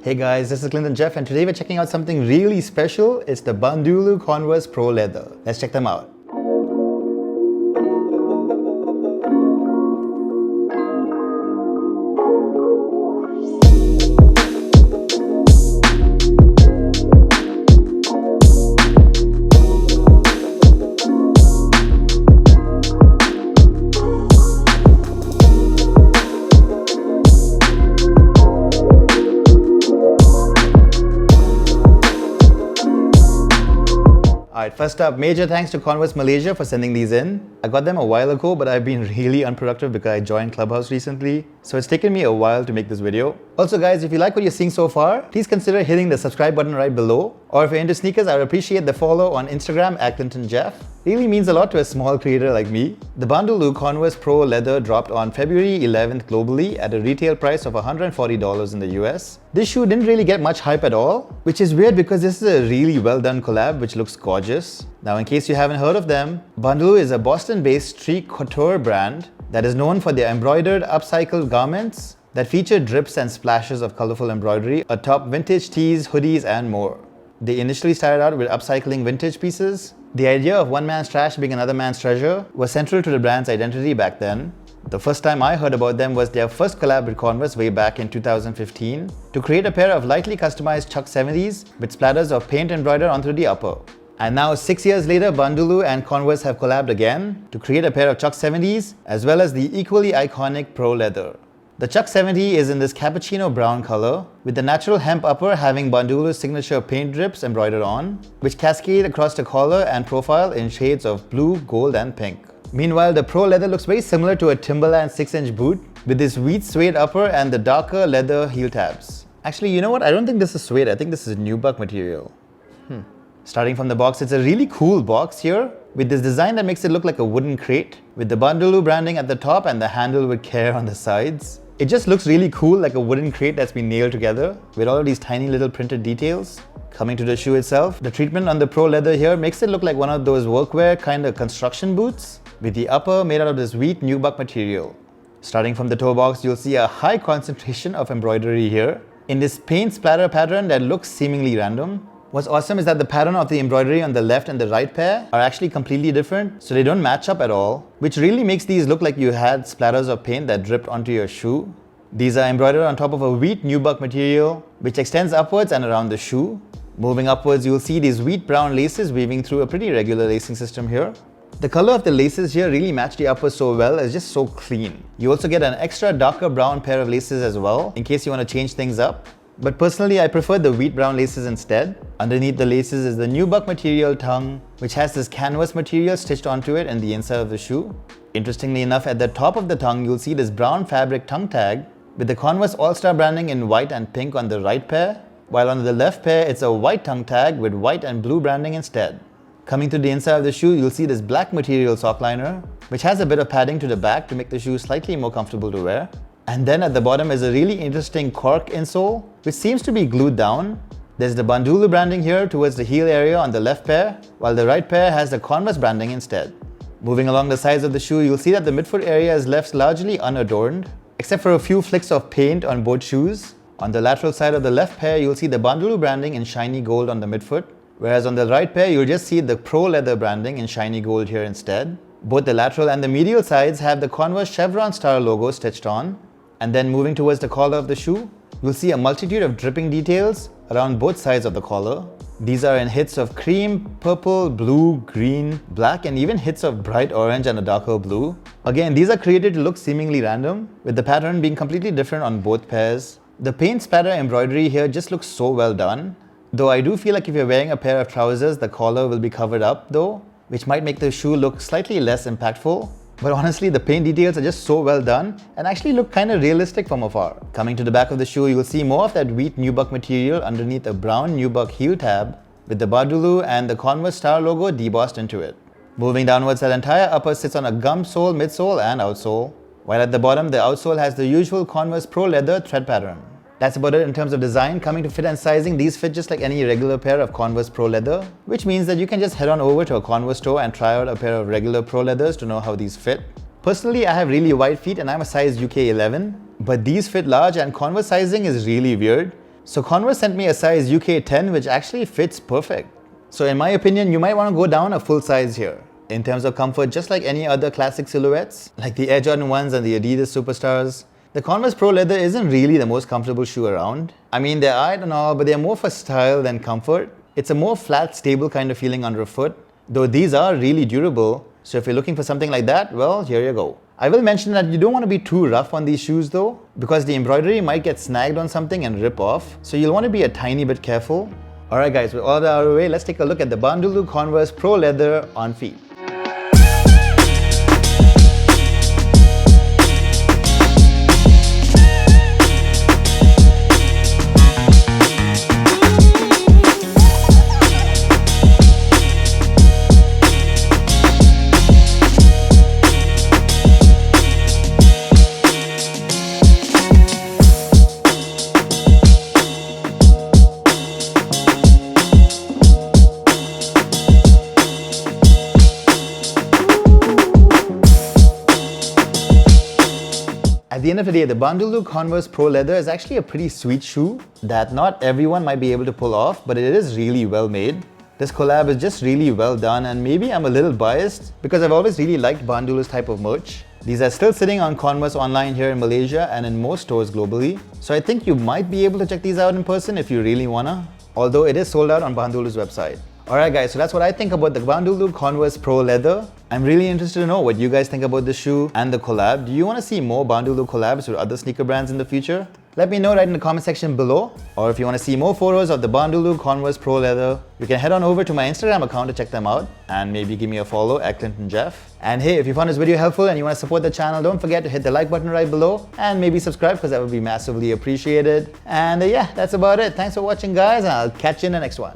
Hey guys, this is Clinton Jeff and today we're checking out something really special. It's the Bandulu Converse Pro Leather. Let's check them out. Alright, first up, major thanks to Converse Malaysia for sending these in. I got them a while ago, but I've been really unproductive because I joined Clubhouse recently, so it's taken me a while to make this video. Also guys, if you like what you're seeing so far, please consider hitting the subscribe button right below. Or if you're into sneakers, I would appreciate the follow on Instagram at ClintonJeff. Really means a lot to a small creator like me. The Bandulu Converse Pro Leather dropped on February 11th globally at a retail price of $140 in the US. This shoe didn't really get much hype at all, which is weird because this is a really well done collab which looks gorgeous. Now in case you haven't heard of them, Bandulu is a Boston-based street couture brand that is known for their embroidered upcycle garments that feature drips and splashes of colorful embroidery atop vintage tees, hoodies and more. They initially started out with upcycling vintage pieces. The idea of one man's trash being another man's treasure was central to the brand's identity back then. The first time I heard about them was their first collab with Converse way back in 2015 to create a pair of lightly customized Chuck 70s with splatters of paint embroidered onto the upper. And now 6 years later, Bandulu and Converse have collabed again to create a pair of Chuck 70s as well as the equally iconic Pro Leather. The Chuck 70 is in this cappuccino brown color, with the natural hemp upper having Bandulu's signature paint drips embroidered on, which cascade across the collar and profile in shades of blue, gold and pink. Meanwhile, the Pro Leather looks very similar to a Timberland 6-inch boot, with this wheat suede upper and the darker leather heel tabs. Actually, you know what? I don't think this is suede, I think this is nubuck material. Starting from the box, it's a really cool box here, with this design that makes it look like a wooden crate, with the Bandulu branding at the top and the handle with care on the sides. It just looks really cool, like a wooden crate that's been nailed together with all of these tiny little printed details. Coming to the shoe itself, the treatment on the Pro Leather here makes it look like one of those workwear kind of construction boots, with the upper made out of this wheat nubuck material. Starting from the toe box, you'll see a high concentration of embroidery here in this paint splatter pattern that looks seemingly random. What's awesome is that the pattern of the embroidery on the left and the right pair are actually completely different, so they don't match up at all, which really makes these look like you had splatters of paint that dripped onto your shoe. These are embroidered on top of a wheat nubuck material, which extends upwards and around the shoe. Moving upwards, you'll see these wheat brown laces weaving through a pretty regular lacing system here. The color of the laces here really match the upper so well, it's just so clean. You also get an extra darker brown pair of laces as well, in case you want to change things up. But personally, I prefer the wheat brown laces instead. Underneath the laces is the nubuck material tongue, which has this canvas material stitched onto it in the inside of the shoe. Interestingly enough, at the top of the tongue, you'll see this brown fabric tongue tag with the Converse All-Star branding in white and pink on the right pair, while on the left pair, it's a white tongue tag with white and blue branding instead. Coming to the inside of the shoe, you'll see this black material sock liner, which has a bit of padding to the back to make the shoe slightly more comfortable to wear. And then at the bottom is a really interesting cork insole, which seems to be glued down. There's the Bandulu branding here towards the heel area on the left pair, while the right pair has the Converse branding instead. Moving along the sides of the shoe, you'll see that the midfoot area is left largely unadorned, except for a few flicks of paint on both shoes. On the lateral side of the left pair, you'll see the Bandulu branding in shiny gold on the midfoot, whereas on the right pair, you'll just see the Pro Leather branding in shiny gold here instead. Both the lateral and the medial sides have the Converse chevron star logo stitched on. And then moving towards the collar of the shoe, you'll see a multitude of dripping details around both sides of the collar. These are in hits of cream, purple, blue, green, black, and even hits of bright orange and a darker blue. Again, these are created to look seemingly random, with the pattern being completely different on both pairs. The paint spatter embroidery here just looks so well done. Though I do feel like if you're wearing a pair of trousers, the collar will be covered up though, which might make the shoe look slightly less impactful. But honestly, the paint details are just so well done and actually look kind of realistic from afar. Coming to the back of the shoe, you'll see more of that wheat nubuck material underneath a brown nubuck heel tab with the Bandulu and the Converse star logo debossed into it. Moving downwards, that entire upper sits on a gum sole, midsole and outsole, while at the bottom, the outsole has the usual Converse Pro Leather thread pattern. That's about it in terms of design. Coming to fit and sizing, these fit just like any regular pair of Converse Pro Leather, which means that you can just head on over to a Converse store and try out a pair of regular Pro Leathers to know how these fit. Personally, I have really wide feet and I'm a size UK 11, but these fit large and Converse sizing is really weird. So Converse sent me a size UK 10, which actually fits perfect. So in my opinion, you might want to go down a full size here. In terms of comfort, just like any other classic silhouettes, like the Air Jordan 1s and the Adidas Superstars, the Converse Pro Leather isn't really the most comfortable shoe around. I mean, they're alright and all, but they're more for style than comfort. It's a more flat, stable kind of feeling under a foot, though these are really durable. So if you're looking for something like that, well, here you go. I will mention that you don't want to be too rough on these shoes though, because the embroidery might get snagged on something and rip off. So you'll want to be a tiny bit careful. Alright guys, with all that out of the way, let's take a look at the Bandulu Converse Pro Leather on feet. At the end of the day, the Bandulu Converse Pro Leather is actually a pretty sweet shoe that not everyone might be able to pull off, but it is really well made. This collab is just really well done, and maybe I'm a little biased because I've always really liked Bandulu's type of merch. These are still sitting on Converse online here in Malaysia and in most stores globally. So I think you might be able to check these out in person if you really wanna, although it is sold out on Bandulu's website. Alright guys, so that's what I think about the Bandulu Converse Pro Leather. I'm really interested to know what you guys think about the shoe and the collab. Do you want to see more Bandulu collabs with other sneaker brands in the future? Let me know right in the comment section below. Or if you want to see more photos of the Bandulu Converse Pro Leather, you can head on over to my Instagram account to check them out and maybe give me a follow at Clinton Jeff. And hey, if you found this video helpful and you want to support the channel, don't forget to hit the like button right below and maybe subscribe because that would be massively appreciated. And yeah, that's about it. Thanks for watching guys, and I'll catch you in the next one.